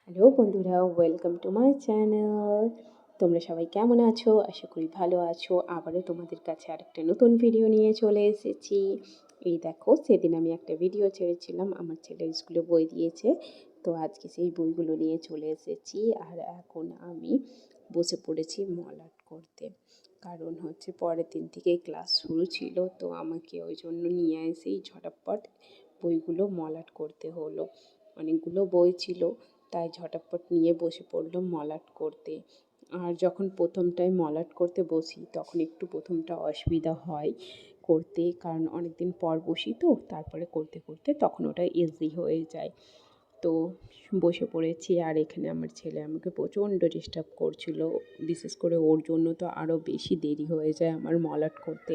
Hello বন্ধুরা, welcome to my channel. তোমরা সবাই কেমন আছো? আশা করি ভালো আছো। আবারও তোমাদের কাছে আরেকটা নতুন ভিডিও নিয়ে চলে এসেছি। এই দেখো, সেদিন আমি একটা ভিডিও ছেড়েছিলাম, আমার ছেলের স্কুলে বই দিয়েছে, তো আজকে সেই বইগুলো নিয়ে চলে এসেছি। আর এখন আমি বসে পড়েছি মল আর্ট করতে, কারণ হচ্ছে পরের দিন থেকেই ক্লাস শুরু ছিল, তো আমাকে ওই জন্য নিয়ে এসেই ঝটাপট বইগুলো মল আর্ট করতে হলো। অনেকগুলো বই ছিল, তাই ঝটাপট নিয়ে বসে পড়লাম মল আর্ট করতে। আর যখন প্রথমটায় মল আর্ট করতে বসি তখন একটু প্রথমটা অসুবিধা হয় করতে, কারণ অনেক দিন পর বসি তো, তারপরে করতে করতে তখন ওটা ইজি হয়ে যায়। তো বসে পড়েছি, আর এখানে আমার ছেলে আমাকে প্রচণ্ড ডিস্টার্ব করছিল। বিশেষ করে ওর জন্য তো আরও বেশি দেরি হয়ে যায় আমার মল আর্ট করতে,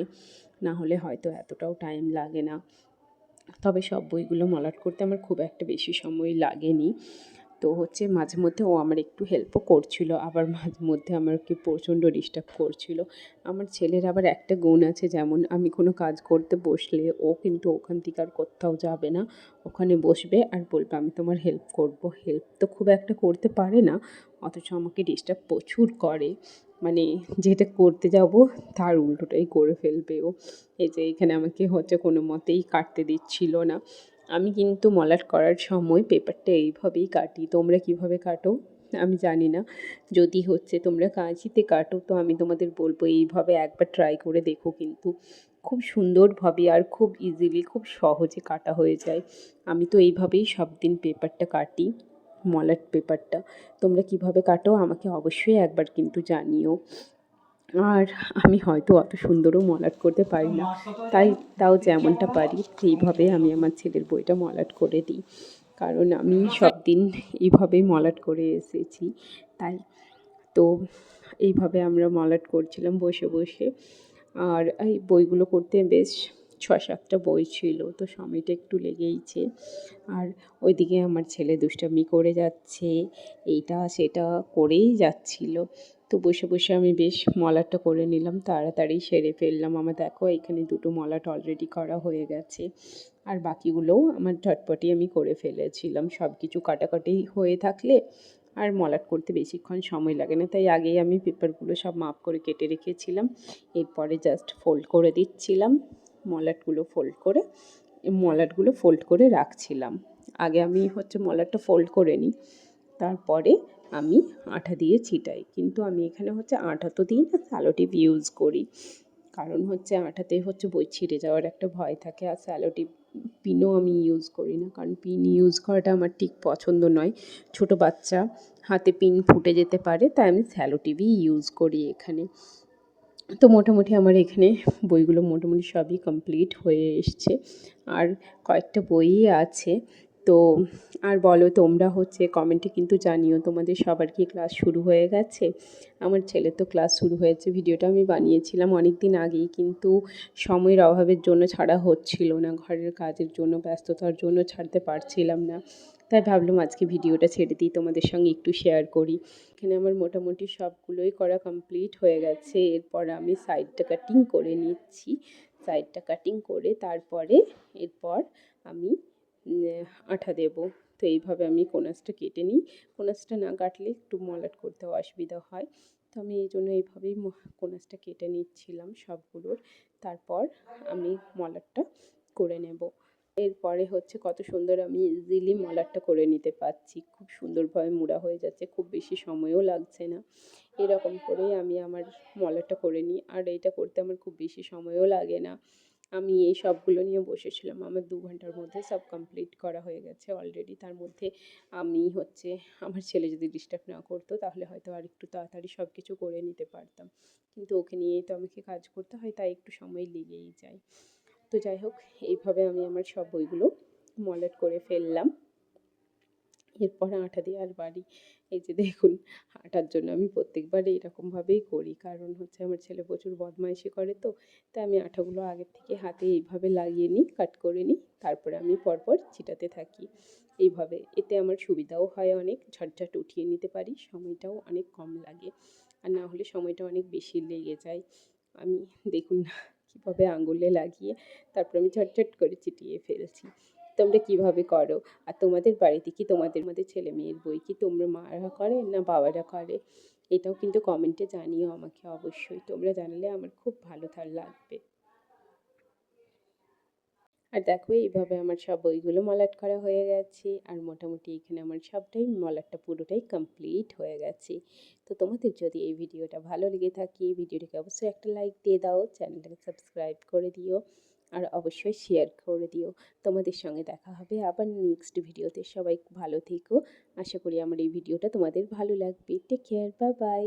না হলে হয়তো এতটাও টাইম লাগে না। তবে সব বইগুলো মল আর্ট করতে আমার খুব একটা বেশি সময় লাগেনি। তো হচ্ছে মাঝে মধ্যে ও আমার একটু হেল্পও করছিল, আবার মাঝে মধ্যে আমাকে প্রচণ্ড ডিস্টার্ব করছিল। আমার ছেলের আবার একটা গুণ আছে, যেমন আমি কোনো কাজ করতে বসলে ও কিন্তু ওখান থেকে আর কোথাও যাবে না, ওখানে বসবে আর বলবে আমি তোমার হেল্প করব। হেল্প তো খুব একটা করতে পারে না, অথচ আমাকে ডিস্টার্ব প্রচুর করে। মানে যেটা করতে যাব তার উল্টোটাই করে ফেলবে ও। এই যে এখানে আমাকে হচ্ছে কোনো মতেই কাটতে দিচ্ছিল না। আমি কিন্তু মল আর্ট করার সময় পেপারটা এইভাবেই কাটি। তোমরা কিভাবে কাটো আমি জানি না। যদি হচ্ছে তোমরা কাঁচিতে কাটো তো আমি তোমাদের বলবো এইভাবে একবার ট্রাই করে দেখো, কিন্তু খুব সুন্দরভাবে আর খুব ইজিলি, খুব সহজে কাটা হয়ে যায়। আমি তো এইভাবেই সব দিন পেপারটা কাটি, মল আর্ট পেপারটা। তোমরা কিভাবে কাটো আমাকে অবশ্যই একবার কিন্তু জানিও। আর আমি হয়তো অত সুন্দরও মল আর্ট করতে পারি না, তাও যেমনটা পারি সেইভাবে আমি আমার ছেলের বইটা মল আর্ট করে দিই, কারণ আমি সব দিন এইভাবেই মল আর্ট করে এসেছি। তাই তো এইভাবে আমরা মল আর্ট করছিলাম বসে বসে। আর এই বইগুলো করতে বেশ ৬-৭টা বই ছিল, তো সময়টা একটু লেগেইছে। আর ওইদিকে আমার ছেলে দুষ্টামি করে যাচ্ছে, এইটা সেটা করেই যাচ্ছিল। তো বসে বসে আমি বেশ মল আর্টটা করে নিলাম, তাড়াতাড়ি সেরে ফেললাম। আমার দেখো এখানে 2টো মল আর্ট অলরেডি করা হয়ে গেছে, আর বাকিগুলোও আমার ঝটপটি আমি করে ফেলেছিলাম। সব কিছু কাটাকাটি হয়ে থাকলে আর মল আর্ট করতে বেশিক্ষণ সময় লাগে না, তাই আগেই আমি পেপারগুলো সব মাপ করে কেটে রেখেছিলাম। এরপরে জাস্ট ফোল্ড করে দিচ্ছিলাম, মল আর্টগুলো ফোল্ড করে রাখছিলাম। আগে আমি হচ্ছে মল আর্টটা ফোল্ড করে নিই, তারপরে আমি আঠা দিয়ে ছিটাই। কিন্তু আমি এখানে হচ্ছে আঠা তো দিই না, স্যালোটিপ ইউজ করি, কারণ হচ্ছে আঠাতে হচ্ছে বই ছিঁড়ে যাওয়ার একটা ভয় থাকে। আর স্যালোটিপ পিনও আমি ইউজ করি না, কারণ পিন ইউজ করাটা আমার ঠিক পছন্দ নয়। ছোটো বাচ্চা হাতে পিন ফুটে যেতে পারে, তাই আমি স্যালোটিপই ইউজ করি এখানে। তো মোটামুটি আমার এখানে বইগুলো মোটামুটি সবই কমপ্লিট হয়ে এসছে, আর কয়েকটা বইই আছে। তো আর বলো, তোমরা হচ্ছে কমেন্টে কিন্তু জানিও তোমাদের সবার কি ক্লাস শুরু হয়ে গেছে। আমার ছেলের তো ক্লাস শুরু হয়েছে। ভিডিওটা আমি বানিয়েছিলাম অনেক দিন আগেই, কিন্তু সময়ের অভাবের জন্য ছাড়া হচ্ছিল না, ঘরের কাজের জন্য, ব্যস্ততার জন্য ছাড়তে পারছিলাম না। তাই ভাবলাম আজকে ভিডিওটা ছেড়ে দিই, তোমাদের সঙ্গে একটু শেয়ার করি। এখানে আমার মোটামুটি সবগুলোই করা কমপ্লিট হয়ে গেছে। এরপর আমি সাইডটা কাটিং করে নিচ্ছি। সাইডটা কাটিং করে তারপরে এরপর আমি আঠা দেব। তো এইভাবে আমি কোনাসটা কেটে নিই। কোনাসটা না কাটলে একটু মল আর্ট করতেও অসুবিধা হয়। তো আমি এই জন্য এইভাবেই কোনাসটা কেটে নিচ্ছিলাম সবগুলোর। তারপর আমি মল আর্টটা করে নেব। এরপরে হচ্ছে কত সুন্দর আমি ইজিলি মল আর্টটা করে নিতে পারছি। খুব সুন্দরভাবে মোড়া হয়ে যাচ্ছে, খুব বেশি সময়ও লাগছে না। এরকম করেই আমি আমার মল আর্টটা করে নিই, আর এইটা করতে আমার খুব বেশি সময়ও লাগে না। আমি এই সবগুলো নিয়ে বসেছিলাম, আমার 2 ঘন্টার মধ্যে সব কমপ্লিট করা হয়ে গেছে অলরেডি। তার মধ্যে আমি হচ্ছে আমার ছেলে যদি ডিস্টার্ব না করতো তাহলে হয়তো আর একটু তাড়াতাড়ি সব কিছু করে নিতে পারতাম, কিন্তু ওকে নিয়েই তো আমাকে কাজ করতে হয়, তাই একটু সময় লেগেই যায়। তো যাই হোক, এইভাবে আমি আমার সব বইগুলো মল আর্ট করে ফেললাম। এরপর আঠা দেওয়ার বারি। এই যে দেখুন, আঠার জন্য আমি প্রত্যেকবার এইরকমভাবেই করি, কারণ হচ্ছে আমার ছেলে প্রচুর বদমাইশি করে, তো তাই আমি আঠাগুলো আগের থেকে হাতে এইভাবে লাগিয়ে নিই, কাট করে নিই, তারপরে আমি পরপর ছিটাতে থাকি এইভাবে। এতে আমার সুবিধাও হয় অনেক, ঝটঝট উঠিয়ে নিতে পারি, সময়টাও অনেক কম লাগে। আর না হলে সময়টা অনেক বেশি লেগে যায়। আমি দেখুন না কীভাবে আঙুলে লাগিয়ে তারপর আমি ঝটঝট করে চিটিয়ে ফেলছি। তোমরা কিভাবে করো? আর তোমাদের বাড়িতে কি তোমাদের মধ্যে ছেলে মেয়ের বই কি তোমরা মারা করে না বাবারা করে? এটাও কিন্তু কমেন্টে জানিও আমাকে অবশ্যই। তোমরা জানালে আমার খুব ভালো লাগবে। আর দেখো এইভাবে আমার সব বইগুলো মলাট করা হয়ে গেছে, আর মোটামুটি এখানে আমার সবটাই মলাটটা পুরোটাই কমপ্লিট হয়ে গেছে। তো তোমাদের যদি এই ভিডিওটা ভালো লেগে থাকে, ভিডিওটাকে অবশ্যই একটা লাইক দিয়ে দাও, চ্যানেলটাকে সাবস্ক্রাইব করে দিও, আর অবশ্যই শেয়ার করে দিও। তোমাদের সঙ্গে দেখা হবে আবার নেক্সট ভিডিওতে। সবাই ভালো থেকো। আশা করি আমার এই ভিডিওটা তোমাদের ভালো লাগবে। Take care, bye by.